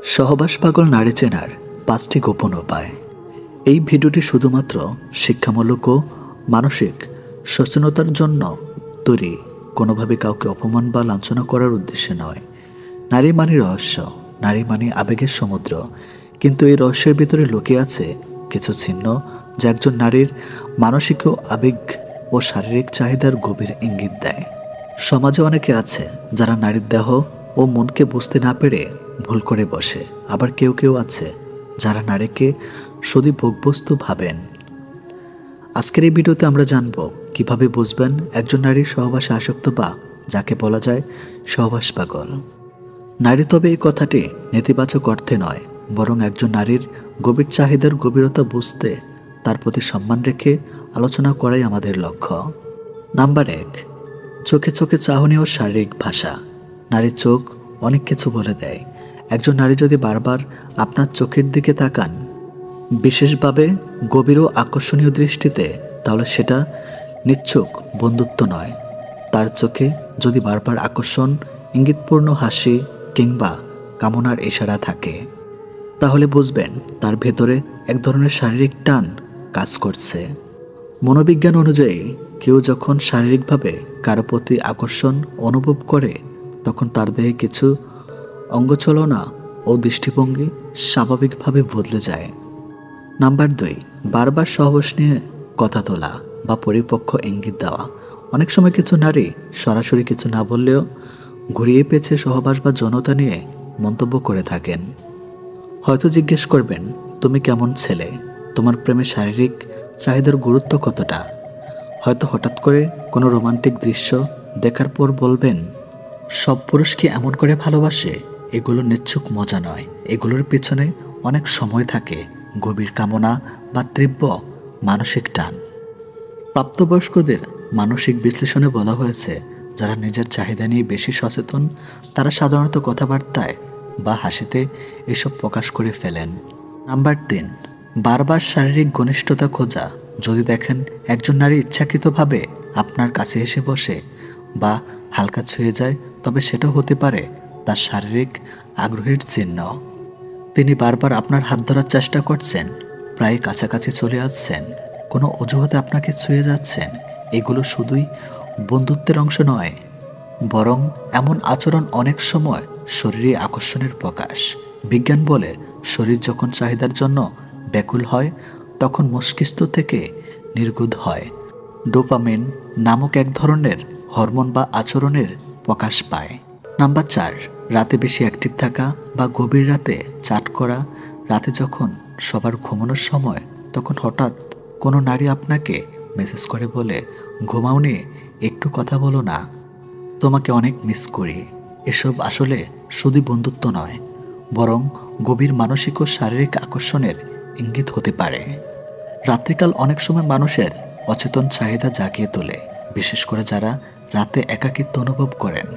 সহবাস পাগল নারী চেনার 5টি গোপন উপায়। এই ভিডিওটি শুধুমাত্র শিক্ষামূলক ও মানসিক সচেতনতার জন্য তৈরি, কোনোভাবে কাউকে অপমান বা লাঞ্ছনা করার উদ্দেশ্যে নয়। নারী মানে রহস্য, নারী মানে আবেগের সমুদ্র, কিন্তু এই রহস্যের ভিতরে লুকিয়ে আছে কিছু চিহ্ন যা একজন নারীর মানসিক ও আবেগ ও শারীরিক চাহিদার গভীর ইঙ্গিত দেয়। সমাজে অনেকে আছে যারা নারীর দেহ ও মনকে বুঝতে না পেরে ভুল করে বসে, আবার কেউ কেউ আছে যারা নারীকে শুধু ভোগবস্তু ভাবেন। আজকের এই ভিডিওতে আমরা জানব কিভাবে বুঝবেন একজন নারীর সহবাসে আসক্ত বা যাকে বলা যায় সহবাস পাগল নারী। তবে এই কথাটি নেতিবাচক অর্থে নয়, বরং একজন নারীর গভীর চাহিদার গভীরতা বুঝতে তার প্রতি সম্মান রেখে আলোচনা করাই আমাদের লক্ষ্য। নাম্বার 1, চোখে চোখে চাহনি ও শারীরিক ভাষা। নারীর চোখ অনেক কিছু বলে দেয়। একজন নারী যদি বারবার আপনার চোখের দিকে তাকান, বিশেষভাবে গভীর ও আকর্ষণীয় দৃষ্টিতে, তাহলে সেটা নিচ্ছক বন্ধুত্ব নয়। তার চোখে যদি বারবার আকর্ষণ, ইঙ্গিতপূর্ণ হাসি কিংবা কামনার ইশারা থাকে, তাহলে বুঝবেন তার ভেতরে এক ধরনের শারীরিক টান কাজ করছে। মনোবিজ্ঞান অনুযায়ী কেউ যখন শারীরিকভাবে কারো প্রতি আকর্ষণ অনুভব করে, তখন তার দেহে কিছু অঙ্গচলনা ও দৃষ্টিভঙ্গি স্বাভাবিকভাবে বদলে যায়। নাম্বার 2, বারবার সহবাস নিয়ে কথা তোলা বা পরিপক্ক ইঙ্গিত দেওয়া। অনেক সময় কিছু নারী সরাসরি কিছু না বললেও ঘুরিয়ে পেঁচে সহবাস বা যৌনতা নিয়ে মন্তব্য করে থাকেন। হয়তো জিজ্ঞেস করবেন, তুমি কেমন ছেলে, তোমার প্রেমে শারীরিক চাহিদার গুরুত্ব কতটা। হয়তো হঠাৎ করে কোনো রোমান্টিক দৃশ্য দেখার পর বলবেন, সব পুরুষ কি এমন করে ভালোবাসে। এগুলো নিচ্ছক মজা নয়, এগুলোর পেছনে অনেক সময় থাকে গভীর কামনা বা তীব্র মানসিক টান। প্রাপ্তবয়স্কদের মানসিক বিশ্লেষণে বলা হয়েছে, যারা নিজের চাহিদা নিয়ে বেশি সচেতন তারা সাধারণত কথাবার্তায় বা হাসিতে এসব প্রকাশ করে ফেলেন। নাম্বার 3, বারবার শারীরিক ঘনিষ্ঠতা খোঁজা। যদি দেখেন একজন নারী ইচ্ছাকৃতভাবে আপনার কাছে এসে বসে বা হালকা ছুঁয়ে যায়, তবে সেটা হতে পারে তার শারীরিক আগ্রহের চিহ্ন। তিনি বারবার আপনার হাত ধরার চেষ্টা করছেন, প্রায় কাছাকাছি চলে আসছেন, কোনো অজুহাতে আপনাকে ছুঁয়ে যাচ্ছেন। এগুলো শুধুই বন্ধুত্বের অংশ নয়, বরং এমন আচরণ অনেক সময় শরীরে আকর্ষণের প্রকাশ। বিজ্ঞান বলে, শরীর যখন চাহিদার জন্য ব্যাকুল হয়, তখন মস্তিষ্ক থেকে নির্গত হয় ডোপামিন নামক এক ধরনের হরমোন বা আচরণের প্রকাশ পায়। নাম্বার 4, রাতে বেশি অ্যাক্টিভ থাকা বা গভীর রাতে চ্যাট করা। রাতে যখন সবার ঘুমানোর সময়, তখন হঠাৎ কোনো নারী আপনাকে মেসেজ করে বলে, ঘুমাওনি, একটু কথা বলো না, তোমাকে অনেক মিস করি। এসব আসলে শুধু বন্ধুত্ব নয়, বরং গভীর মানসিক ও শারীরিক আকর্ষণের ইঙ্গিত হতে পারে। রাত্রিকাল অনেক সময় মানুষের অচেতন চাহিদা জাগিয়ে তোলে, বিশেষ করে যারা রাতে একাকিত্ব অনুভব করেন।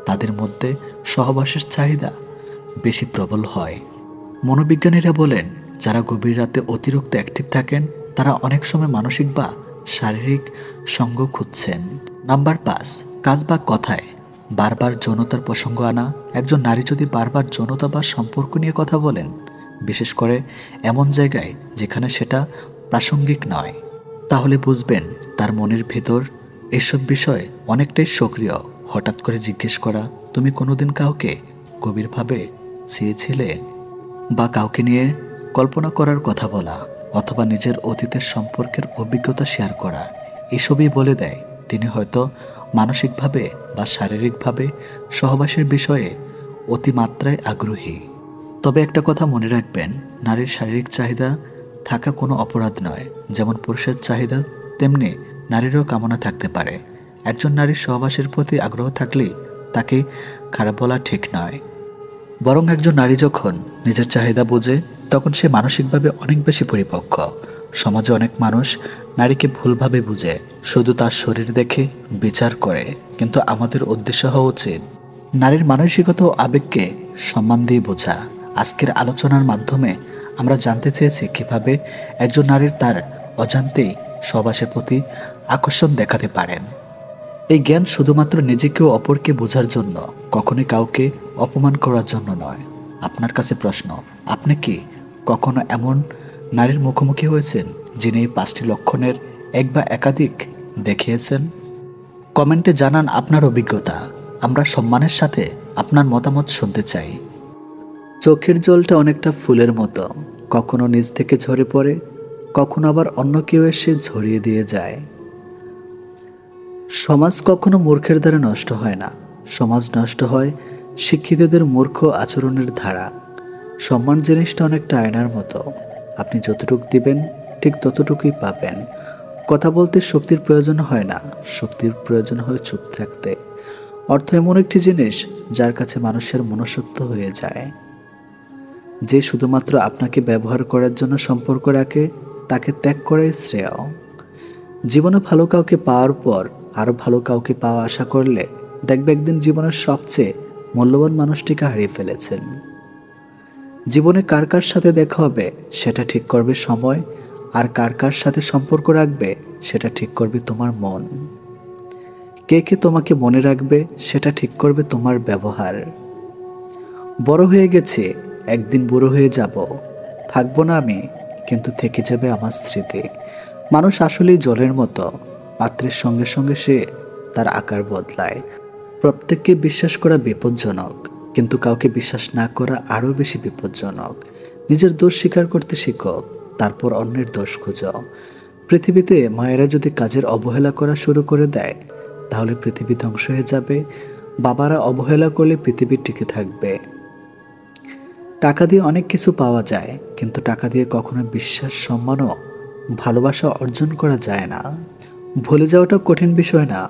তাদের মধ্যে সহবাসের চাহিদা বেশি প্রবল হয়। মনোবিজ্ঞানীরা বলেন, যারা গভীর রাতে অতিরিক্ত অ্যাক্টিভ থাকেন তারা অনেক সময় মানসিক বা শারীরিক সঙ্গ খুঁজছেন। নাম্বার 5, কাজ বা কথায় বারবার যৌনতার প্রসঙ্গ আনা। একজন নারী যদি বারবার যৌনতা বা সম্পর্ক নিয়ে কথা বলেন, বিশেষ করে এমন জায়গায় যেখানে সেটা প্রাসঙ্গিক নয়, তাহলে বুঝবেন তার মনের ভেতর এসব বিষয় অনেকটাই সক্রিয়। হঠাৎ করে জিজ্ঞেস করা, তুমি কোনোদিন কাউকে গভীরভাবে চেয়েছিলে, বা কাউকে নিয়ে কল্পনা করার কথা বলা, অথবা নিজের অতীতের সম্পর্কের অভিজ্ঞতা শেয়ার করা, এসবই বলে দেয় তিনি হয়তো মানসিকভাবে বা শারীরিকভাবে সহবাসের বিষয়ে অতিমাত্রায় আগ্রহী। তবে একটা কথা মনে রাখবেন, নারীর শারীরিক চাহিদা থাকা কোনো অপরাধ নয়। যেমন পুরুষের চাহিদা, তেমনি নারীরও কামনা থাকতে পারে। একজন নারীর সহবাসের প্রতি আগ্রহ থাকলে তাকে খারাপ বলা ঠিক নয়, বরং একজন নারী যখন নিজের চাহিদা বোঝে, তখন সে মানসিকভাবে অনেক বেশি পরিপক্ক। সমাজে অনেক মানুষ নারীকে ভুলভাবে বুঝে, শুধু তার শরীর দেখে বিচার করে, কিন্তু আমাদের উদ্দেশ্য হওয়া উচিত নারীর মানসিকতা ও আবেগকে সম্মান দিয়ে বোঝা। আজকের আলোচনার মাধ্যমে আমরা জানতে চেয়েছি কিভাবে একজন নারীর তার অজান্তেই সহবাসের প্রতি আকর্ষণ দেখাতে পারেন। এই জ্ঞান শুধুমাত্র নিজেকে ও অপরকে বোঝার জন্য, কখনোই কাউকে অপমান করার জন্য নয়। আপনার কাছে প্রশ্ন, আপনি কি কখনো এমন নারীর মুখোমুখি হয়েছেন যিনি এই 5টি লক্ষণের এক বা একাধিক দেখিয়েছেন? কমেন্টে জানান আপনার অভিজ্ঞতা। আমরা সম্মানের সাথে আপনার মতামত শুনতে চাই। চোখের জলটা অনেকটা ফুলের মতো, কখনো নিজ থেকে ঝরে পড়ে, কখনো আবার অন্য কেউ এসে ঝরিয়ে দিয়ে যায়। সমাজ কখনো মূর্খের দ্বারা নষ্ট হয় না, সমাজ নষ্ট হয় শিক্ষিতদের মূর্খ আচরণের ধারা। সম্মান জিনিসটা অনেকটা আয়নার মতো, আপনি যতটুকু দিবেন ঠিক ততটুকুই পাবেন। কথা বলতে শক্তির প্রয়োজন হয় না, শক্তির প্রয়োজন হয় চুপ থাকতে। অর্থ এমন একটি জিনিস যার কাছে মানুষের মনুষ্যত্ব হয়ে যায়। যে শুধুমাত্র আপনাকে ব্যবহার করার জন্য সম্পর্ক রাখে তাকে ত্যাগ করাই শ্রেয়। জীবনে ভালো কাউকে পাওয়ার পর আরও ভালো কাউকে পাওয়া আশা করলে দেখবে একদিন জীবনের সবচেয়ে মূল্যবান মানুষটিকে হারিয়ে ফেলেছেন। জীবনে কার কার সাথে দেখা হবে সেটা ঠিক করবে সময়, আর কার কার সাথে সম্পর্ক রাখবে সেটা ঠিক করবে তোমার মন। কে কে তোমাকে মনে রাখবে সেটা ঠিক করবে তোমার ব্যবহার। বড় হয়ে গেছে, একদিন বুড়ো হয়ে যাব, থাকবো না আমি, কিন্তু থেকে যাবে আমার স্মৃতি। মানুষ আসলেই জলের মতো, পাত্রের সঙ্গে সঙ্গে সে তার আকার বদলায়। প্রত্যেককে বিশ্বাস করা বিপজ্জনক, কিন্তু কাউকে বিশ্বাস না করা আরও বেশি বিপজ্জনক। নিজের দোষ স্বীকার করতে শিখো, তারপর অন্যের দোষ খুঁজো। পৃথিবীতে মায়েরা যদি কাজের অবহেলা করা শুরু করে দেয় তাহলে পৃথিবী ধ্বংস হয়ে যাবে। বাবারা অবহেলা করলে পৃথিবী টিকে থাকবে। টাকা দিয়ে অনেক কিছু পাওয়া যায়, কিন্তু টাকা দিয়ে কখনো বিশ্বাস, সম্মান ও ভালোবাসা অর্জন করা যায় না। ভুলে যাওয়াটা কঠিন বিষয় না,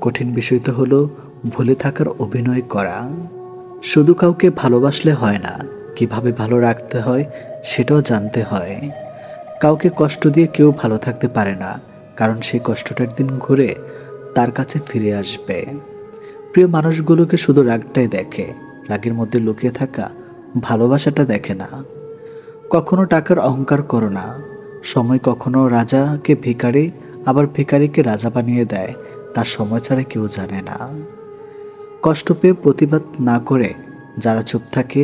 কঠিন বিষয় তো হলো ভুলে থাকার অভিনয় করা। শুধু কাউকে ভালোবাসলে হয় না, কিভাবে ভালো রাখতে হয় সেটাও জানতে হয়। কাউকে কষ্ট দিয়ে কেউ ভালো থাকতে পারে না, কারণ সেই কষ্টটা একদিন ঘুরে তার কাছে ফিরে আসবে। প্রিয় মানুষগুলোকে শুধু রাগটাই দেখে, রাগের মধ্যে লুকিয়ে থাকা ভালোবাসাটা দেখে না। কখনো টাকার অহংকার করো না। সময় কখনো রাজাকে ভিখারি, আবার ভিখারিকে রাজা বানিয়ে দেয়, তার সময় ছাড়া কেউ জানে না। কষ্ট পেয়ে প্রতিবাদ না করে যারা চুপ থাকে,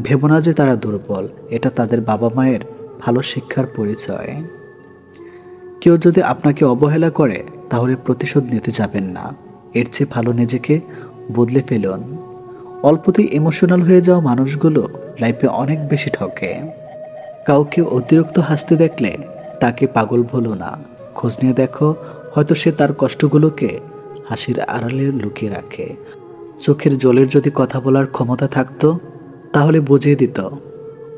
ভেবো না যে তারা দুর্বল, এটা তাদের বাবা মায়ের ভালো শিক্ষার পরিচয়। কেউ যদি আপনাকে অবহেলা করে তাহলে প্রতিশোধ নিতে যাবেন না, এর চেয়ে ভালো নিজেকে বদলে ফেলুন। অল্পতেই ইমোশনাল হয়ে যাওয়া মানুষগুলো লাইফে অনেক বেশি ঠকে। কাউকে অতিরিক্ত হাসতে দেখলে তাকে পাগল ভুলো না, খোঁজ নিয়ে দেখো, হয়তো সে তার কষ্টগুলোকে হাসির আড়ালে লুকিয়ে রাখে। চোখের জলের যদি কথা বলার ক্ষমতা থাকতো তাহলে বুঝিয়ে দিত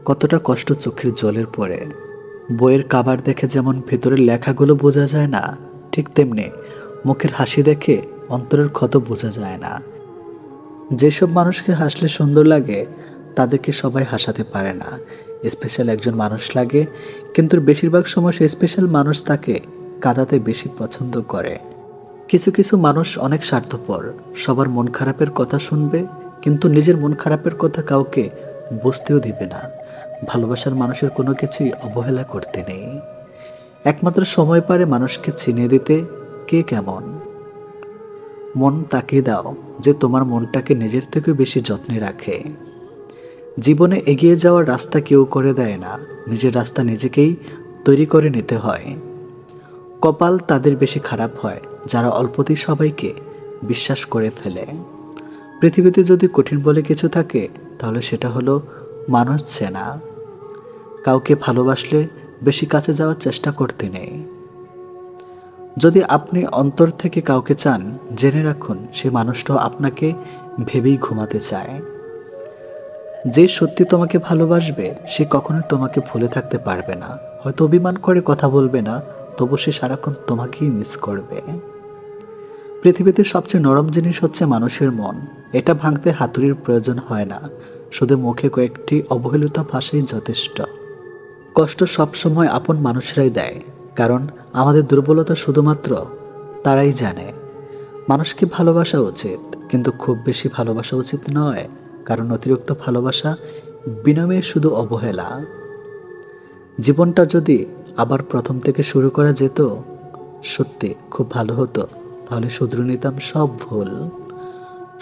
কতটা কষ্ট চোখের জলের পরে। বইয়ের কাভার দেখে যেমন ভেতরের লেখাগুলো বোঝা যায় না, ঠিক তেমনি মুখের হাসি দেখে অন্তরের ক্ষত বোঝা যায় না। যেসব মানুষকে হাসলে সুন্দর লাগে তাদেরকে সবাই হাসাতে পারে না। স্পেশাল একজন মানুষ লাগে, কিন্তু বেশিরভাগ সময় সে স্পেশাল মানুষ তাকে কাঁদাতে বেশি পছন্দ করে। কিছু কিছু মানুষ অনেক স্বার্থপর, সবার মন খারাপের কথা শুনবে কিন্তু নিজের মন খারাপের কথা কাউকে বুঝতেও দিবে না। ভালোবাসার মানুষের কোনো কিছুই অবহেলা করতে নেই, একমাত্র সময় পারে মানুষকে চিনিয়ে দিতে কে কেমন। মন তাকে দাও যে তোমার মনটাকে নিজের থেকে বেশি যত্নে রাখে। জীবনে এগিয়ে যাওয়ার রাস্তা কেউ করে দেয় না, নিজের রাস্তা নিজেকেই তৈরি করে নিতে হয়। কপাল তাদের বেশি খারাপ হয় যারা অল্পতেই সবাইকে বিশ্বাস করে ফেলে। পৃথিবীতে যদি কঠিন বলে কিছু থাকে তাহলে সেটা হলো মানুষ চেনা। কাউকে ভালোবাসলে বেশি কাছে যাওয়ার চেষ্টা করতে নেই। যদি আপনি অন্তর থেকে কাউকে চান, জেনে রাখুন সে মানুষটাও আপনাকে ভেবেই ঘুমাতে চায়। যে সত্যি তোমাকে ভালোবাসবে সে কখনোই তোমাকে ভুলে থাকতে পারবে না। হয়তো অভিমান করে কথা বলবে না, তবু সে সারাক্ষণ তোমাকেই মিস করবে। পৃথিবীতে সবচেয়ে নরম জিনিস হচ্ছে মানুষের মন। এটা ভাঙতে হাতুড়ির প্রয়োজন হয় না, শুধু মুখে কয়েকটি অবহেলিত ভাষাই যথেষ্ট। কষ্ট সবসময় আপন মানুষরাই দেয়, কারণ আমাদের দুর্বলতা শুধুমাত্র তারাই জানে। মানুষকে ভালোবাসা উচিত, কিন্তু খুব বেশি ভালোবাসা উচিত নয়, কারণ অতিরিক্ত ভালোবাসা বিনিময়ে শুধু অবহেলা। জীবনটা যদি আবার প্রথম থেকে শুরু করা যেত, সত্যি খুব ভালো হতো। তাহলে শুধরে নিতাম সব ভুল।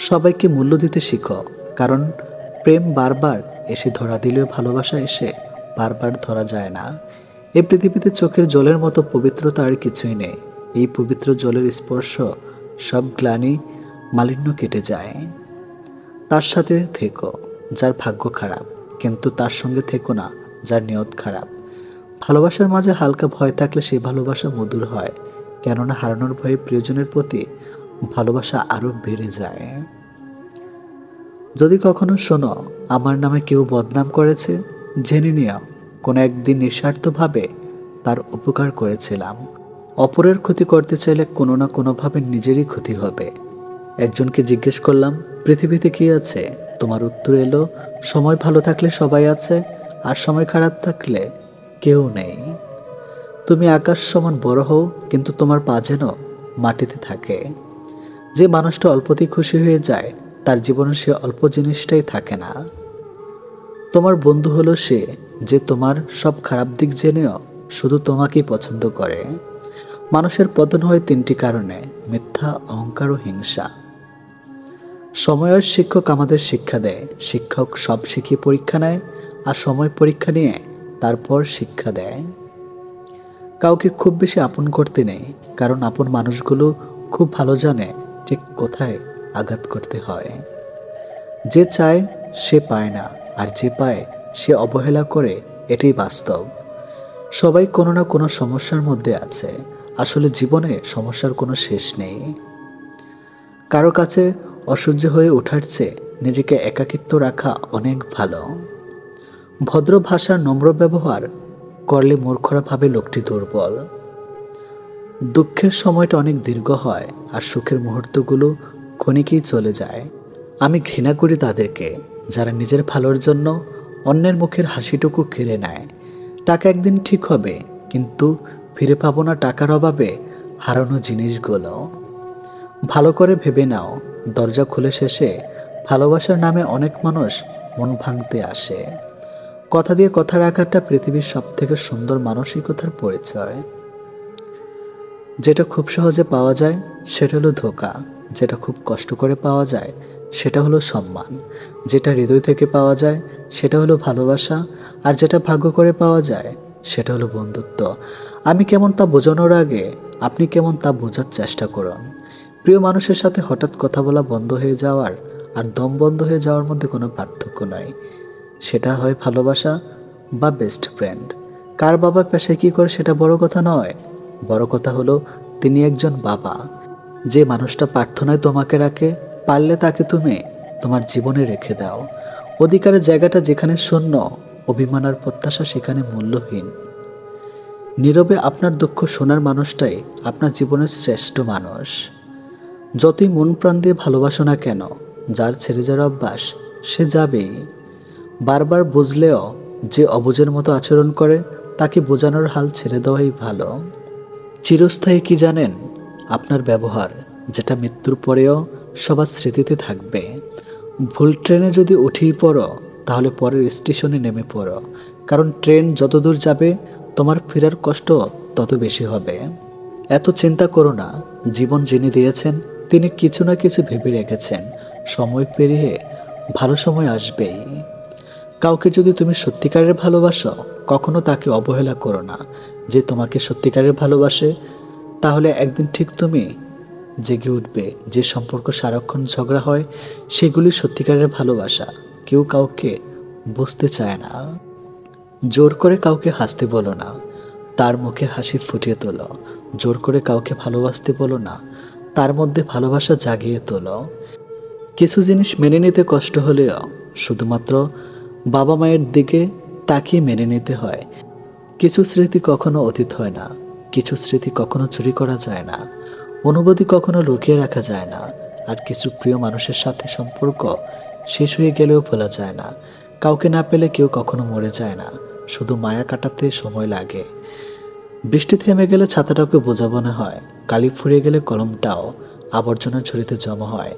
সবাইকে মূল্য দিতে শিখো, কারণ প্রেম বারবার এসে ধরা দিলেও ভালোবাসা এসে বারবার ধরা যায় না। এই পৃথিবীতে চোখের জলের মতো পবিত্রতা আর কিছুই নেই। এই পবিত্র জলের স্পর্শ সব গ্লানি মালিন্য কেটে যায়। তার সাথে থেকো যার ভাগ্য খারাপ, কিন্তু তার সঙ্গে থেকো না যার নিয়ত খারাপ। ভালোবাসার মাঝে হালকা ভয় থাকলে সেই ভালোবাসা মধুর হয়, কেননা হারানোর ভয়ে প্রিয়জনের প্রতি ভালোবাসা আরও বেড়ে যায়। যদি কখনো শোনো আমার নামে কেউ বদনাম করেছে, জেনে নিও কোনো একদিন নিঃস্বার্থভাবে তার উপকার করেছিলাম। অপরের ক্ষতি করতে চাইলে কোনো না কোনোভাবে নিজেরই ক্ষতি হবে। একজনকে জিজ্ঞেস করলাম, পৃথিবীতে কি আছে? তোমার উত্তর এলো, সময় ভালো থাকলে সবাই আছে, আর সময় খারাপ থাকলে কেউ নেই। তুমি আকাশ সমান বড় হও, কিন্তু তোমার পা যেন মাটিতে থাকে। যে মানুষটা অল্পতেই খুশি হয়ে যায়, তার জীবনে সে অল্প জিনিসটাই থাকে না। তোমার বন্ধু হলো সে যে তোমার সব খারাপ দিক জেনেও শুধু তোমাকেই পছন্দ করে। মানুষের পতন হয় তিনটি কারণে: মিথ্যা, অহংকার ও হিংসা। সময়ের শিক্ষক আমাদের শিক্ষা দেয়। শিক্ষক সব শিখিয়ে পরীক্ষা নেয়, আর সময় পরীক্ষা নিয়ে তারপর শিক্ষা দেয়। কাউকে খুব বেশি আপন করতে নেই, কারণ আপন মানুষগুলো খুব ভালো জানে ঠিক কোথায় আঘাত করতে হয়। যে চায় সে পায় না, আর যে পায় সে অবহেলা করে, এটাই বাস্তব। সবাই কোনো না কোনো সমস্যার মধ্যে আছে। আসলে জীবনে সমস্যার কোনো শেষ নেই। কারো কাছে অসহ্য হয়ে ওঠার চেয়ে নিজেকে একাকিত্ব রাখা অনেক ভালো। ভদ্র ভাষার নম্র ব্যবহার করলে মূর্খরা ভাবে লোকটি দুর্বল। দুঃখের সময়টা অনেক দীর্ঘ হয়, আর সুখের মুহূর্তগুলো ক্ষণিকেই চলে যায়। আমি ঘৃণা করি তাদেরকে যারা নিজের ভালোর জন্য অন্যের মুখের হাসিটুকু কেড়ে নেয়। টাকা একদিন ঠিক হবে, কিন্তু ফিরে পাবো না টাকার অভাবে হারানো জিনিসগুলো। ভালো করে ভেবে নাও, দরজা খুলে শেষে ভালোবাসার নামে অনেক মানুষ মন ভাঙতে আসে। কথা দিয়ে কথা রাখাটা পৃথিবীর সবথেকে সুন্দর মানসিকতার পরিচয়। যেটা খুব সহজে পাওয়া যায় সেটা হলো ধোঁকা, যেটা খুব কষ্ট করে পাওয়া যায় সেটা হলো সম্মান, যেটা হৃদয় থেকে পাওয়া যায় সেটা হলো ভালোবাসা, আর যেটা ভাগ্য করে পাওয়া যায় সেটা হলো বন্ধুত্ব। আমি কেমন তা বোঝানোর আগে আপনি কেমন তা বোঝার চেষ্টা করুন। প্রিয় মানুষের সাথে হঠাৎ কথা বলা বন্ধ হয়ে যাওয়ার আর দম বন্ধ হয়ে যাওয়ার মধ্যে কোনো পার্থক্য নয়। সেটা হয় ভালোবাসা বা বেস্ট ফ্রেন্ড। কার বাবা পেশায় কী করে সেটা বড় কথা নয়, বড় কথা হলো তিনি একজন বাবা। যে মানুষটা প্রার্থনায় তোমাকে রাখে, পারলে তাকে তুমি তোমার জীবনে রেখে দাও। অধিকারের জায়গাটা যেখানে শূন্য, অভিমান আর প্রত্যাশা সেখানে মূল্যহীন। নীরবে আপনার দুঃখ শোনার মানুষটাই আপনার জীবনের শ্রেষ্ঠ মানুষ। যতই মন প্রাণ দিয়ে ভালোবাসো না কেন, যার ছেড়ে যাওয়ার অভ্যাস সে যাবেই। বারবার বুঝলেও যে অবুঝের মতো আচরণ করে, তাকে বোঝানোর হাল ছেড়ে দেওয়াই ভালো। চিরস্থায়ী কি জানেন? আপনার ব্যবহার, যেটা মৃত্যুর পরেও সবার স্মৃতিতে থাকবে। ভুল ট্রেনে যদি উঠেই পড়ো, তাহলে পরের স্টেশনে নেমে পড়ো, কারণ ট্রেন যত দূর যাবে তোমার ফেরার কষ্ট তত বেশি হবে। এত চিন্তা করো না, জীবন যিনি দিয়েছেন তিনি কিছু না কিছু ভেবে রেখেছেন। সময় পেরিয়ে ভালো সময় আসবেই। কাউকে যদি তুমি সত্যিকারের ভালোবাসো, কখনো তাকে অবহেলা করো না। যে তোমাকে সত্যিকারের ভালোবাসে, তাহলে একদিন ঠিক তুমি জেগে উঠবে। যে সম্পর্ক সারাক্ষণ ঝগড়া হয়, সেগুলি সত্যিকারের ভালোবাসা। কেউ কাউকে বুঝতে চায় না। জোর করে কাউকে হাসতে বলো না, তার মুখে হাসি ফুটিয়ে তোলো। জোর করে কাউকে ভালোবাসতে বলো না, তার মধ্যে ভালোবাসা জাগিয়ে তোলো। কিছু জিনিস মেনে নিতে কষ্ট হলেও শুধুমাত্র বাবা মায়ের দিকে তাকিয়ে মেনে নিতে হয়। কিছু স্মৃতি কখনো অতীত হয় না, কিছু স্মৃতি কখনো চুরি করা যায় না, অনুভূতি কখনো লুকিয়ে রাখা যায় না, আর কিছু প্রিয় মানুষের সাথে সম্পর্ক শেষ হয়ে গেলেও ভোলা যায় না। কাউকে না পেলে কেউ কখনো মরে যায় না, শুধু মায়া কাটাতে সময় লাগে। বৃষ্টি থেমে গেলে ছাতাটাকে বোঝা মনে হয়, কালি ফুরিয়ে গেলে কলমটাও আবর্জনা ঝুড়িতে জমা হয়,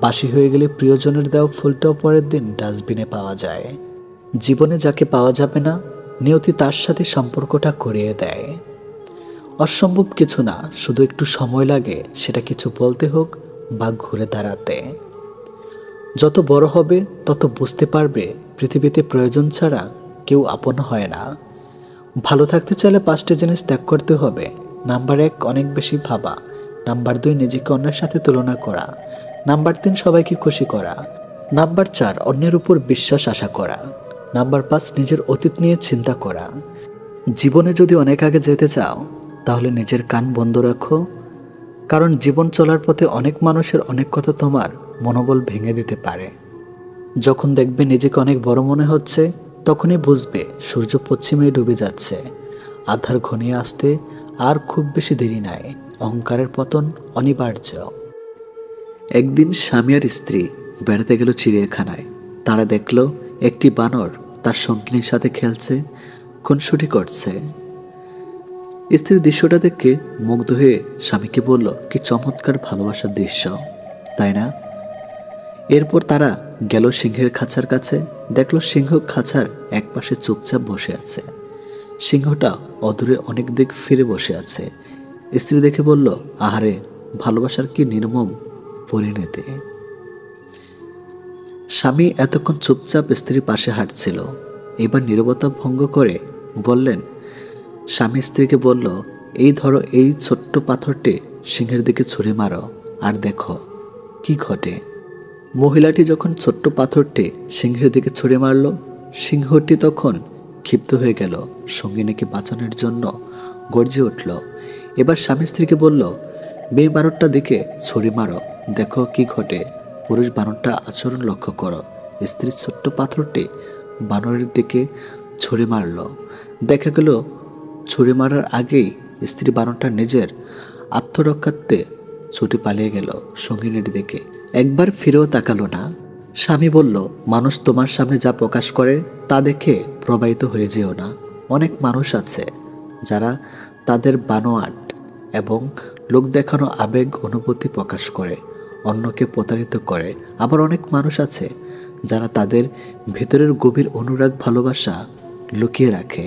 বাসি হয়ে গেলে প্রিয়জনের দেওয়া ফুলটাও পরের দিন ডাস্টবিনে পাওয়া যায়। জীবনে যাকে পাওয়া যাবে না, নিয়তি তার সাথে সম্পর্কটা করিয়ে দেয়। অসম্ভব কিছু না, শুধু একটু সময় লাগে সেটা কিছু বলতে হোক বা ঘুরে দাঁড়াতে। যত বড় হবে তত বুঝতে পারবে পৃথিবীতে প্রয়োজন ছাড়া কেউ আপন হয় না। ভালো থাকতে চাইলে 5টি জিনিস ত্যাগ করতে হবে। নাম্বার 1, অনেক বেশি ভাবা। নাম্বার 2, নিজেকে অন্যের সাথে তুলনা করা। নাম্বার 3, সবাইকে খুশি করা। নাম্বার 4, অন্যের উপর বিশ্বাস আশা করা। নাম্বার 5, নিজের অতীত নিয়ে চিন্তা করা। জীবনে যদি অনেক আগে যেতে চাও তাহলে নিজের কান বন্ধ রাখো, কারণ জীবন চলার পথে অনেক মানুষের অনেক কথা তোমার মনোবল ভেঙে দিতে পারে। যখন দেখবে নিজেকে অনেক বড় মনে হচ্ছে, তখনই বুঝবে সূর্য পশ্চিমে ডুবে যাচ্ছে। আধার ঘনিয়ে আসতে আর খুব বেশি দেরি নাই। অহংকারের পতন অনিবার্য। একদিন স্বামী আর স্ত্রী বেড়াতে গেল চিড়িয়াখানায়। তারা দেখল একটি বানর তার সঙ্গিনীর সাথে খেলছে, খুনসুটি করছে। স্ত্রীর দৃশ্যটা দেখে মুগ্ধ হয়ে স্বামীকে বলল, কি চমৎকার ভালোবাসার দৃশ্য, তাই না? এরপর তারা গেল সিংহের খাঁচার কাছে। দেখল সিংহ খাঁচার একপাশে চুপচাপ বসে আছে। সিংহটা অদূরে অনেক দিক ফিরে বসে আছে। স্ত্রী দেখে বলল, আহারে, ভালোবাসার কি নির্মম পরিণতি। স্বামী এতক্ষণ চুপচাপ স্ত্রীর পাশে হাঁটছিল। এবার নীরবতা ভঙ্গ করে বললেন, স্বামী স্ত্রীকে বলল, এই ধরো এই ছোট্ট পাথরটি সিংহের দিকে ছুঁড়ে মারো, আর দেখো কি ঘটে। মহিলাটি যখন ছোট্ট পাথরটি সিংহের দিকে ছুঁড়ে মারল, সিংহটি তখন ক্ষিপ্ত হয়ে গেল, সঙ্গিনীকে বাঁচানোর জন্য গর্জে উঠল। এবার স্বামী স্ত্রীকে বলল, মেয়ে বানরটা দিকে ছুঁড়ে মারো, দেখো কি ঘটে। পুরুষ বানরটা আচরণ লক্ষ্য করো। স্ত্রী ছোট্ট পাথরটি বানরের দিকে ছুঁড়ে মারল। দেখা গেল ছুঁড়ে মারার আগেই স্ত্রী বানরটা নিজের আত্মরক্ষার্থে ছুটে পালিয়ে গেল সঙ্গিনীর দিকে। একবার ফিরেও তাকালো না। স্বামী বলল, মানুষ তোমার সামনে যা প্রকাশ করে তা দেখে প্রবাহিত হয়ে যেও না। অনেক মানুষ আছে যারা তাদের বানোয়াট এবং লোক দেখানো আবেগ অনুভূতি প্রকাশ করে, অন্যকে প্রতারিত করে। আবার অনেক মানুষ আছে যারা তাদের ভেতরের গভীর অনুরাগ ভালোবাসা লুকিয়ে রাখে।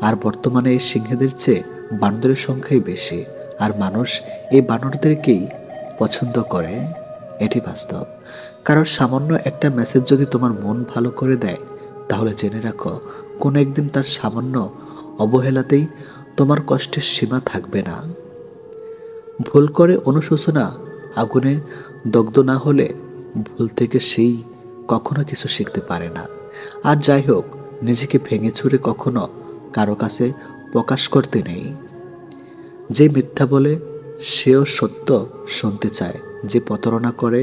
আর বর্তমানে এই সিংহদের চেয়ে বানরের সংখ্যাই বেশি, আর মানুষ এই বানরদেরকেই পছন্দ করে। এটি বাস্তব। কারণ সামান্য একটা মেসেজ যদি তোমার মন ভালো করে দেয়, তাহলে জেনে রাখো কোনো একদিন তার সামান্য অবহেলাতেই তোমার কষ্টের সীমা থাকবে না। ভুল করে অনুশোচনা আগুনে দগ্ধ না হলে ভুল থেকে সেই কখনো কিছু শিখতে পারে না। আর যাই হোক, নিজেকে ভেঙে ছুঁড়ে কখনো কারো কাছে প্রকাশ করতে নেই। যে মিথ্যা বলে সেও সত্য শুনতে চায়, যে প্রতারণা করে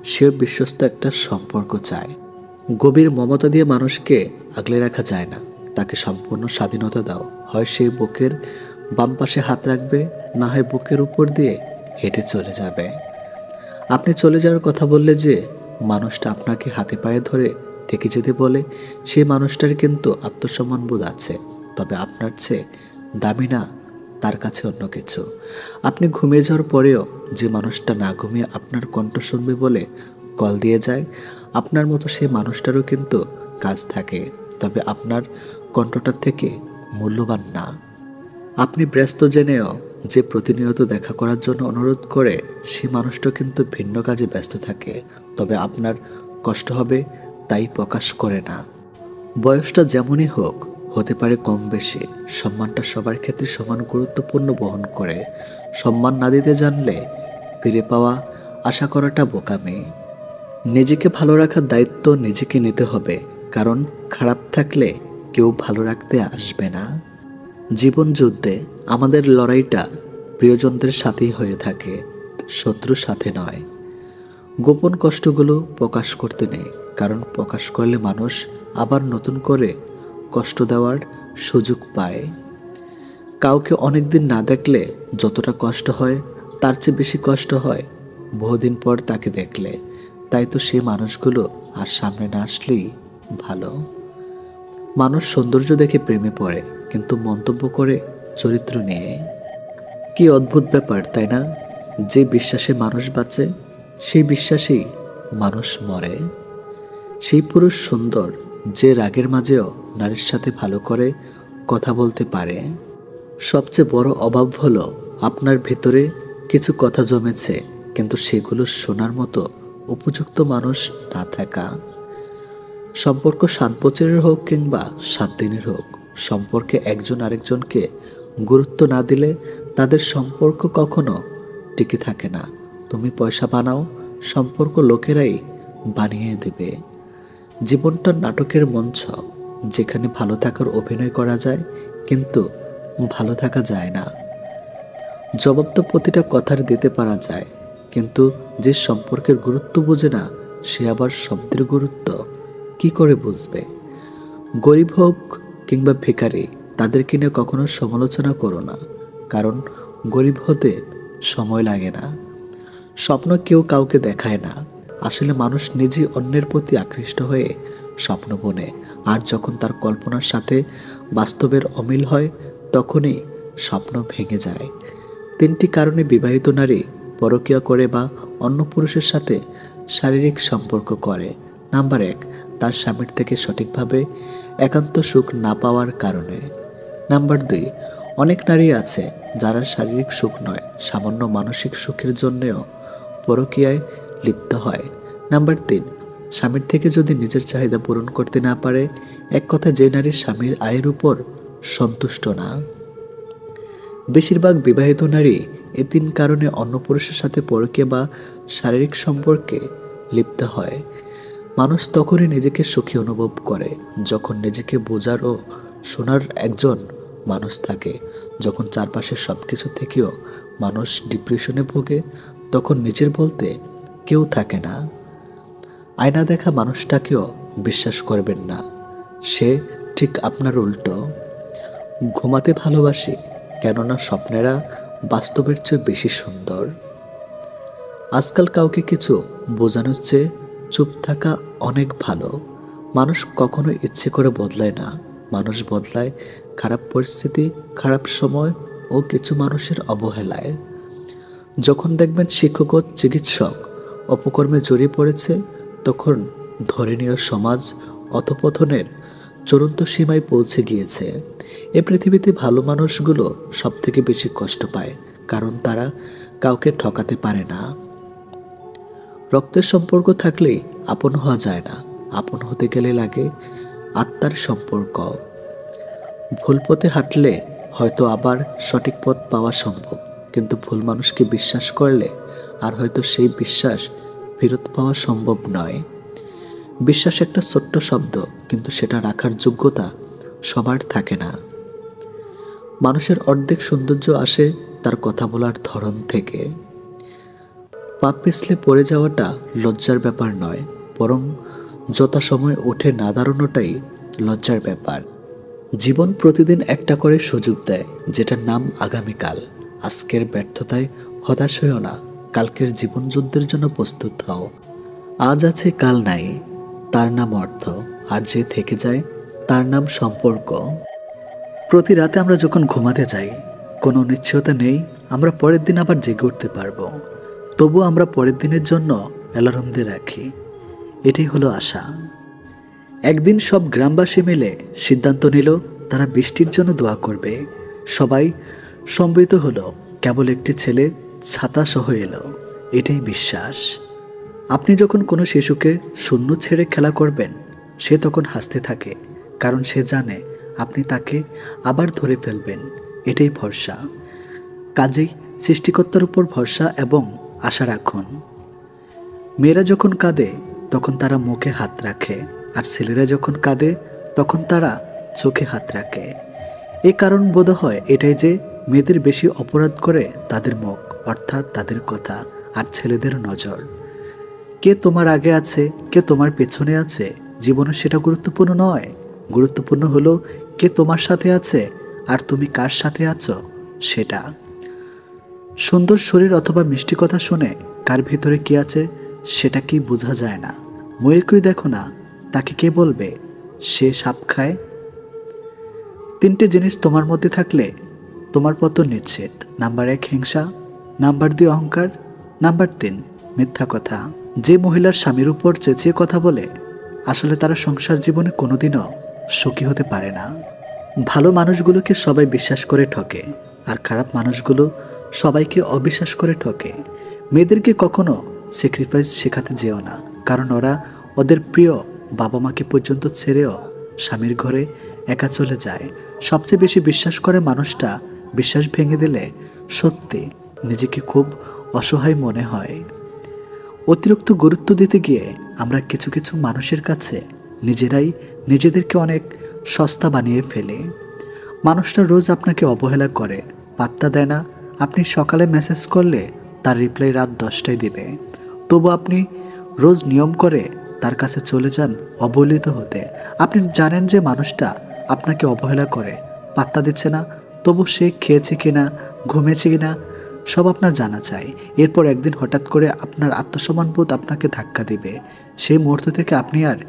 সেও বিশ্বস্ত একটা সম্পর্ক চায়। গভীর মমতা দিয়ে মানুষকে আগলে রাখা যায় না, তাকে সম্পূর্ণ স্বাধীনতা দাও। হয় সে বুকের বাম পাশে হাত রাখবে, না হয় বুকের উপর দিয়ে হেঁটে চলে যাবে। আপনি চলে যাওয়ার কথা বললে যে মানুষটা আপনাকে হাতে পায়ে ধরে থেকে যেতে বলে, সেই মানুষটার কিন্তু আত্মসম্মানবোধ আছে, তবে আপনার চেয়ে দামি না তার কাছে অন্য কিছু। আপনি ঘুমিয়ে যাওয়ার পরেও যে মানুষটা না ঘুমিয়ে আপনার কণ্ঠ শুনবে বলে কল দিয়ে যায়, আপনার মতো সেই মানুষটারও কিন্তু কাজ থাকে, তবে আপনার কণ্ঠটার থেকে মূল্যবান না। আপনি ব্যস্ত জেনেও যে প্রতিনিয়ত দেখা করার জন্য অনুরোধ করে, সেই মানুষটা কিন্তু ভিন্ন কাজে ব্যস্ত থাকে, তবে আপনার কষ্ট হবে তাই প্রকাশ করে না। বয়সটা যেমনই হোক, হতে পারে কম বেশি, সম্মানটা সবার ক্ষেত্রে সমান গুরুত্বপূর্ণ বহন করে। সম্মান না দিতে জানলে ফিরে পাওয়া আশা করাটা বোকামি। নিজেকে ভালো রাখার দায়িত্ব নিজেকে নিতে হবে, কারণ খারাপ থাকলে কেউ ভালো রাখতে আসবে না। জীবন যুদ্ধে আমাদের লড়াইটা প্রিয়জনদের সাথেই হয়ে থাকে, শত্রুর সাথে নয়। গোপন কষ্টগুলো প্রকাশ করতে নেই, কারণ প্রকাশ করলে মানুষ আবার নতুন করে কষ্ট দেওয়ার সুযোগ পায়। কাউকে অনেকদিন না দেখলে যতটা কষ্ট হয়, তার চেয়ে বেশি কষ্ট হয় বহুদিন পর তাকে দেখলে। তাই তো সেই মানুষগুলো আর সামনে না আসলেই ভালো। মানুষ সৌন্দর্য দেখে প্রেমে পড়ে, কিন্তু মন্তব্য করে চরিত্র নিয়ে। কি অদ্ভুত ব্যাপার, তাই না? যে বিশ্বাসে মানুষ বাঁচে, সেই বিশ্বাসেই মানুষ মরে। সেই পুরুষ সুন্দর যে রাগের মাঝেও নারীর সাথে ভালো করে কথা বলতে পারে। সবচেয়ে বড় অভাব হলো আপনার ভেতরে কিছু কথা জমেছে, কিন্তু সেগুলো শোনার মতো উপযুক্ত মানুষ না থাকা। সম্পর্ক 7 বছরের হোক কিংবা 7 দিনের হোক, সম্পর্কে একজন আরেকজনকে গুরুত্ব না দিলে তাদের সম্পর্ক কখনো টিকে থাকে না। তুমি পয়সা বানাও, সম্পর্ক লোকেরাই বানিয়ে দেবে। জীবনটা নাটকের মঞ্চ, যেখানে ভালো থাকার অভিনয় করা যায় কিন্তু ভালো থাকা যায় না। জবাব তো প্রতিটা কথার দিতে পারা যায়, কিন্তু যে সম্পর্কের গুরুত্ব বোঝে না সে আবার শব্দের গুরুত্ব কি করে বুঝবে? গরিব হোক কিংবা ভিখারি, তাদেরকে নিয়ে কখনো সমালোচনা করো না, কারণ গরিব হতে সময় লাগে না। স্বপ্ন কেউ কাউকে দেখায় না, আসলে মানুষ নিজেই অন্যের প্রতি আকৃষ্ট হয়ে স্বপ্ন বোনে, আর যখন তার কল্পনার সাথে বাস্তবের অমিল হয় তখনই স্বপ্ন ভেঙে যায়। 3টি কারণে বিবাহিত নারী পরকীয়া করে বা অন্য পুরুষের সাথে শারীরিক সম্পর্ক করে। নাম্বার 1, তার স্বামীর থেকে সঠিকভাবে একান্ত সুখ না পাওয়ার কারণে। নাম্বার 2, অনেক নারী আছে যারা শারীরিক সুখ নয়, সামান্য মানসিক সুখের জন্যেও পরকীয়ায় লিপ্ত হয়। নাম্বার 3, স্বামীর থেকে যদি নিজের চাহিদা পূরণ করতে না পারে, এক কথা যে নারী স্বামীর আয়ের উপর সন্তুষ্ট না। বেশিরভাগ বিবাহিত নারী এই 3 কারণে অন্য পুরুষের সাথে পরকীয়া বা শারীরিক সম্পর্কে লিপ্ত হয়। মানুষ তখনই নিজেকে সুখী অনুভব করে যখন নিজেকে বোঝার ও শোনার একজন মানুষ থাকে। যখন চারপাশের সব কিছু থেকেও মানুষ ডিপ্রেশনে ভোগে, তখন নিজের বলতে কেউ থাকে না। আয়না দেখা মানুষটাকেও বিশ্বাস করবেন না, সে ঠিক আপনার উল্টো। ঘুমাতে ভালোবাসি, কেননা স্বপ্নেরা বাস্তবের চেয়ে বেশি সুন্দর। আজকাল কাউকে কিছু বোঝানোর চেয়ে চুপ থাকা অনেক ভালো। মানুষ কখনো ইচ্ছে করে বদলায় না, মানুষ বদলায় খারাপ পরিস্থিতি, খারাপ সময় ও কিছু মানুষের অবহেলায়। যখন দেখবেন শিক্ষক ও চিকিৎসক অপকর্মে জড়িয়ে পড়েছে, তখন ধরে নিয়ে সমাজ অধঃপতনের চূড়ান্ত সীমায় পৌঁছে গিয়েছে। এ পৃথিবীতে ভালো মানুষগুলো সব থেকে বেশি কষ্ট পায়, কারণ তারা কাউকে ঠকাতে পারে না। রক্তের সম্পর্ক থাকলেই আপন হওয়া যায় না, আপন হতে গেলে লাগে আত্মার সম্পর্ক। ভুল পথে হাঁটলে হয়তো আবার সঠিক পথ পাওয়া সম্ভব, কিন্তু ভুল মানুষকে বিশ্বাস করলে আর হয়তো সেই বিশ্বাস ফেরত পাওয়া সম্ভব নয়। বিশ্বাস একটা ছোট্ট শব্দ, কিন্তু সেটা রাখার যোগ্যতা সবার থাকে না। মানুষের অর্ধেক সৌন্দর্য আসে তার কথা বলার ধরন থেকে। পা পিছলে পড়ে যাওয়াটা লজ্জার ব্যাপার নয়, বরং যথাসময়ে উঠে না দাঁড়ানোটাই লজ্জার ব্যাপার। জীবন প্রতিদিন একটা করে সুযোগ দেয়, যেটার নাম আগামীকাল। আজকের ব্যর্থতায় হতাশ হইও না, কালকের জীবন যুদ্ধের জন্য প্রস্তুত হও। আজ আছে কাল নাই, তার নাম অর্থ, আর যে থেকে যায় তার নাম সম্পর্ক। প্রতি রাতে আমরা যখন ঘুমাতে যাই, কোনো নিশ্চয়তা নেই আমরা পরের দিন আবার জেগে উঠতে পারবো, তবু আমরা পরের দিনের জন্য অ্যালার্ম দিয়ে রাখি। এটাই হলো আশা। একদিন সব গ্রামবাসী মিলে সিদ্ধান্ত নিল তারা বৃষ্টির জন্য দোয়া করবে। সবাই সম্মিলিত হলো, কেবল একটি ছেলে ছাতা সহ এলো। এটাই বিশ্বাস। আপনি যখন কোনো শিশুকে শূন্য ছেড়ে খেলা করবেন, সে তখন হাসতে থাকে, কারণ সে জানে আপনি তাকে আবার ধরে ফেলবেন। এটাই ভরসা। কাজেই সৃষ্টিকর্তার উপর ভরসা এবং আশা রাখুন। মেয়েরা যখন কাঁদে তখন তারা মুখে হাত রাখে, আর ছেলেরা যখন কাঁদে তখন তারা চোখে হাত রাখে। এই কারণ বোধ হয় এটাই যে মেয়েদের বেশি অপরাধ করে তাদের মুখ, অর্থাৎ তাদের কথা, আর ছেলেদের নজর। কে তোমার আগে আছে, কে তোমার পেছনে আছে, জীবনে সেটা গুরুত্বপূর্ণ নয়। গুরুত্বপূর্ণ হলো কে তোমার সাথে আছে আর তুমি কার সাথে আছো সেটা। সুন্দর শরীর অথবা মিষ্টি কথা শুনে কার ভিতরে কি আছে সেটা কি বোঝা যায় না। ময়ূরকে দেখো না, তাকে কে বলবে সে সাপ খায়? 3টে জিনিস তোমার মধ্যে থাকলে তোমার পতন নিশ্চিত। নাম্বার 1 হিংসা, নাম্বার 2 অহংকার, নাম্বার 3 মিথ্যা কথা। যে মহিলার স্বামীর উপর চেঁচিয়ে কথা বলে, আসলে তারা সংসার জীবনে কোনোদিনও সুখী হতে পারে না। ভালো মানুষগুলোকে সবাই বিশ্বাস করে ঠকে, আর খারাপ মানুষগুলো সবাইকে অবিশ্বাস করে ঠকে। মেয়েদেরকে কখনো স্যাক্রিফাইস শেখাতে যেও না, কারণ ওরা ওদের প্রিয় বাবা মাকে পর্যন্ত ছেড়েও স্বামীর ঘরে একা চলে যায়। সবচেয়ে বেশি বিশ্বাস করে মানুষটা বিশ্বাস ভেঙে দিলে সত্যি নিজেকে খুব অসহায় মনে হয়। অতিরিক্ত গুরুত্ব দিতে গিয়ে আমরা কিছু কিছু মানুষের কাছে নিজেরাই নিজেদেরকে অনেক সস্তা বানিয়ে ফেলি। মানুষটা রোজ আপনাকে অবহেলা করে, পাত্তা দেয় না। আপনি সকালে মেসেজ করলে তার রিপ্লাই রাত 10টায় দিবে, তবু আপনি রোজ নিয়ম করে তার কাছে চলে যান অবহেলিত হতে। আপনি জানেন যে মানুষটা আপনাকে অবহেলা করে, পাত্তা দিচ্ছে না, তবু সে খেয়েছে কিনা, ঘুমিয়েছে কিনা সব আপনার জানা চাই। এরপর একদিন হঠাৎ করে আপনার আত্মসম্মানবোধ আপনাকে ধাক্কা দিবে। সেই মুহূর্ত থেকে আপনি আর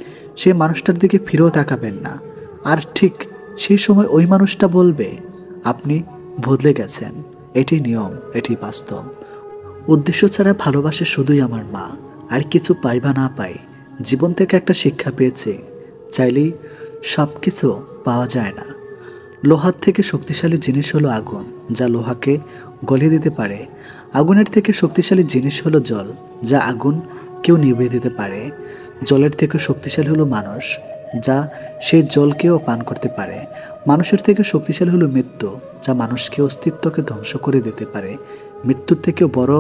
সেই মানুষটার দিকে ফিরেও তাকাবেন না। আর ঠিক সেই সময় ওই মানুষটা বলবে আপনি বদলে গেছেন। এটি নিয়ম, এটি বাস্তব। উদ্দেশ্য ছাড়া ভালোবাসে শুধুই আমার মা। আর কিছু পাই বা না পাই, জীবন থেকে একটা শিক্ষা পেয়েছি, চাইলেই সব কিছু পাওয়া যায় না। লোহার থেকে শক্তিশালী জিনিস হলো আগুন, যা লোহাকে গলিয়ে দিতে পারে। আগুনের থেকে শক্তিশালী জিনিস হলো জল, যা আগুন কেউ নিভিয়ে দিতে পারে। জলের থেকে শক্তিশালী হলো মানুষ, যা সেই জলকেও পান করতে পারে। মানুষের থেকে শক্তিশালী হলো মৃত্যু, যা মানুষকে অস্তিত্বকে ধ্বংস করে দিতে পারে। মৃত্যুর থেকেও বড়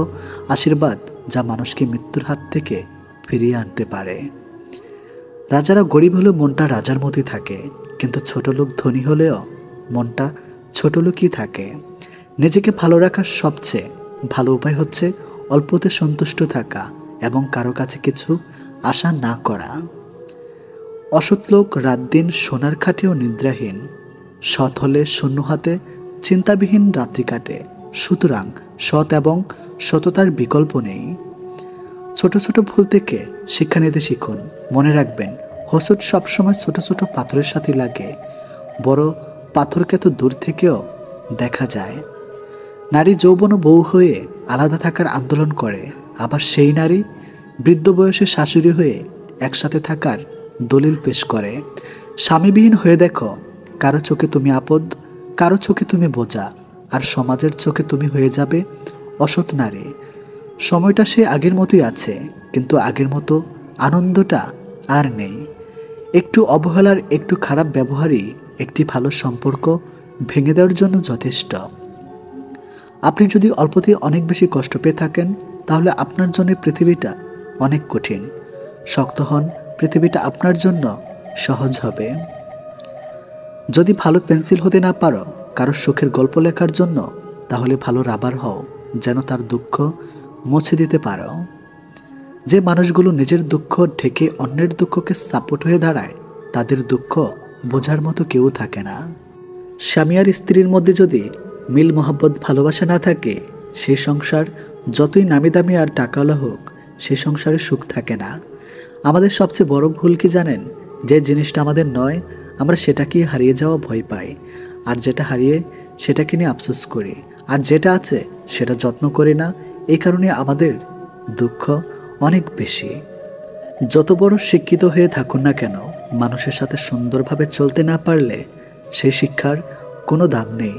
আশীর্বাদ, যা মানুষকে মৃত্যুর হাত থেকে ফিরিয়ে আনতে পারে। রাজারা গরিব হলেও মনটা রাজার মতোই থাকে, কিন্তু ছোট লোক ধনী হলেও মনটা ছোট লোকই থাকে। নিজেকে ভালো রাখার সবচেয়ে ভালো উপায় হচ্ছে অল্পতে সন্তুষ্ট থাকা এবং কারো কাছে কিছু আশা না করা। অসৎ লোক রাত দিন সোনার খাটেও নিদ্রাহীন, সৎ হলে শূন্য হাতে চিন্তাবিহীন রাত্রি কাটে। সুতরাং সৎ এবং সততার বিকল্প নেই। ছোট ছোট ভুল থেকে শিক্ষা নিতে শিখুন। মনে রাখবেন, হোঁচট সবসময় ছোট ছোট পাথরের সাথে লাগে, বড় পাথরকে তো দূর থেকেও দেখা যায়। নারী যৌবন ও বউ হয়ে আলাদা থাকার আন্দোলন করে, আবার সেই নারী বৃদ্ধ বয়সে শাশুড়ি হয়ে একসাথে থাকার দলিল পেশ করে। স্বামীবিহীন হয়ে দেখো, কারো চোখে তুমি আপদ, কারো চোখে তুমি বোঝা, আর সমাজের চোখে তুমি হয়ে যাবে অসৎ নারী। সময়টা সে আগের মতোই আছে, কিন্তু আগের মতো আনন্দটা আর নেই। একটু অবহেলার, একটু খারাপ ব্যবহারই একটি ভালো সম্পর্ক ভেঙে দেওয়ার জন্য যথেষ্ট। আপনি যদি অল্পতেই অনেক বেশি কষ্ট পেয়ে থাকেন, তাহলে আপনার জন্য পৃথিবীটা অনেক কঠিন। শক্ত হন, পৃথিবীটা আপনার জন্য সহজ হবে। যদি ভালো পেন্সিল হতে না পারো কারো সুখের গল্প লেখার জন্য, তাহলে ভালো রাবার হও, যেন তার দুঃখ মুছে দিতে পারো। যে মানুষগুলো নিজের দুঃখ ঢেকে অন্যের দুঃখকে সাপোর্ট হয়ে দাঁড়ায়, তাদের দুঃখ বোঝার মতো কেউ থাকে না। স্বামী আর স্ত্রীর মধ্যে যদি মিল মহব্বত ভালোবাসা না থাকে, সেই সংসার যতই নামি দামি আর টাকাওয়ালা হোক, সেই সংসারে সুখ থাকে না। আমাদের সবচেয়ে বড় ভুল কি জানেন? যে জিনিসটা আমাদের নয়, আমরা সেটাকে হারিয়ে যাওয়া ভয় পাই, আর যেটা হারিয়ে সেটাকে নিয়ে আফসোস করি, আর যেটা আছে সেটা যত্ন করি না। এই কারণে আমাদের দুঃখ অনেক বেশি। যত বড় শিক্ষিত হয়ে থাকুন না কেন, মানুষের সাথে সুন্দরভাবে চলতে না পারলে সেই শিক্ষার কোনো দাম নেই।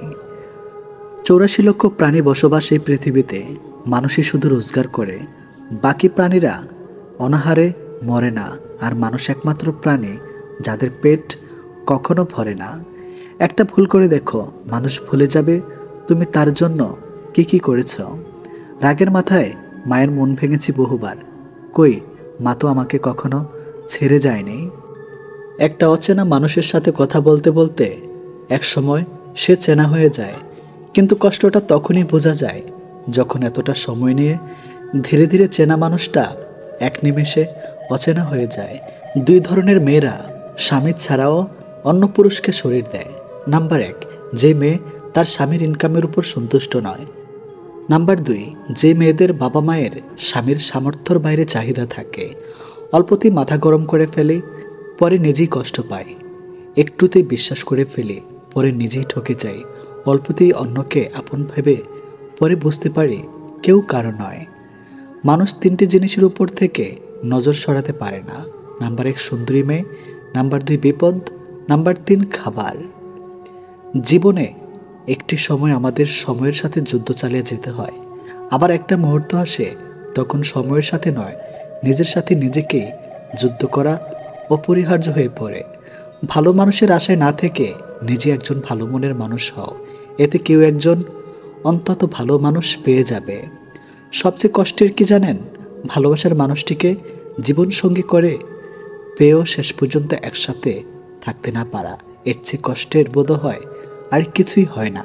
84 লক্ষ প্রাণী বসবাস এই পৃথিবীতে। মানুষই শুধু রোজগার করে, বাকি প্রাণীরা অনাহারে মরে না। আর মানুষ একমাত্র প্রাণী যাদের পেট কখনো ভরে না। একটা ভুল করে দেখো, মানুষ ভুলে যাবে তুমি তার জন্য কি কি করেছ। রাগের মাথায় মায়ের মন ভেঙেছি বহুবার, কই মা তো আমাকে কখনো ছেড়ে যায়নি। একটা অচেনা মানুষের সাথে কথা বলতে বলতে এক সময় সে চেনা হয়ে যায়, কিন্তু কষ্টটা তখনই বোঝা যায় যখন এতটা সময় নিয়ে ধীরে ধীরে চেনা মানুষটা এক নিমেষে অচেনা হয়ে যায়। 2 ধরনের মেয়েরা স্বামী ছাড়াও অন্য পুরুষকে শরীর দেয়। নাম্বার 1, যে মেয়ে তার স্বামীর ইনকামের উপর সন্তুষ্ট নয়। নাম্বার 2, যে মেয়েদের বাবা মায়ের স্বামীর সামর্থ্যর বাইরে চাহিদা থাকে। অল্পতেই মাথা গরম করে ফেলে, পরে নিজেই কষ্ট পায়। একটুতেই বিশ্বাস করে ফেলে, পরে নিজেই ঠকে যায়। অল্পতেই অন্যকে আপন ভেবে, পরে বুঝতে পারে কেউ কারো নয়। মানুষ 3টে জিনিসের উপর থেকে নজর সরাতে পারে না। নাম্বার 1 সুন্দরী মেয়ে, নাম্বার 2 বিপদ, নাম্বার 3 খাবার। জীবনে একটি সময় আমাদের সময়ের সাথে যুদ্ধ চালিয়ে যেতে হয়। আবার একটা মুহূর্ত আসে, তখন সময়ের সাথে নয়, নিজের সাথে নিজেকেই যুদ্ধ করা অপরিহার্য হয়ে পড়ে। ভালো মানুষের আশায় না থেকে নিজে একজন ভালো মনের মানুষ হও, এতে কেউ একজন অন্তত ভালো মানুষ পেয়ে যাবে। সবচেয়ে কষ্টের কি জানেন? ভালোবাসার মানুষটিকে জীবনসঙ্গী করে পেয়েও শেষ পর্যন্ত একসাথে থাকতে না পারা। এর চেয়ে কষ্টের বোধ হয় আর কিছুই হয় না।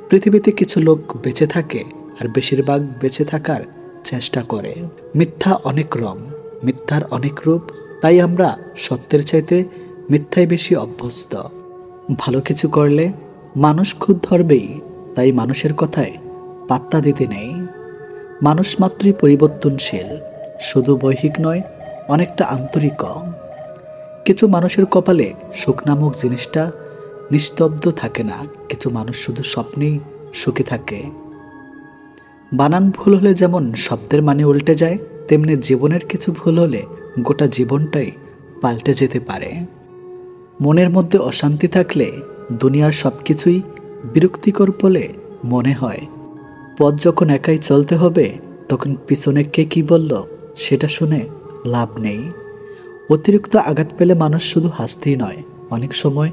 পৃথিবীতে কিছু লোক বেঁচে থাকে আর বেশিরভাগ বেঁচে থাকার চেষ্টা করে। মিথ্যা অনেক রং, মিথ্যার অনেক রূপ, তাই আমরা সত্যের চাইতে মিথ্যায় বেশি অভ্যস্ত। ভালো কিছু করলে মানুষ খুদ ধরবেই, তাই মানুষের কথায় পাত্তা দিতে নেই। মানুষ মাত্রই পরিবর্তনশীল, শুধু বৈহিক নয়, অনেকটা আন্তরিক। কিছু মানুষের কপালে সুখ নামক জিনিসটা নিস্তব্ধ থাকে না, কিছু মানুষ শুধু স্বপ্নেই সুখী থাকে। বানান ভুল হলে যেমন শব্দের মানে উল্টে যায়, তেমনি জীবনের কিছু ভুল হলে গোটা জীবনটাই পাল্টে যেতে পারে। মনের মধ্যে অশান্তি থাকলে দুনিয়ার সব কিছুই বিরক্তিকর বলে মনে হয়। পথ যখন একাই চলতে হবে, তখন পিছনে কে কি বলল সেটা শুনে লাভ নেই। অতিরিক্ত আঘাত পেলে মানুষ শুধু হাসতেই নয়, অনেক সময়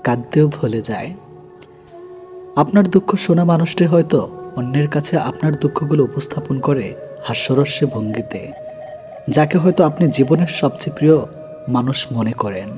কাঁদতেও ভুলে যায়। আপনার দুঃখ শোনা মানুষটি হয়তো অন্যের কাছে আপনার দুঃখগুলো উপস্থাপন করে হাস্যরস্যে ভঙ্গিতে, যাকে হয়তো আপনি জীবনের সবচেয়ে প্রিয় মানুষ মনে করেন।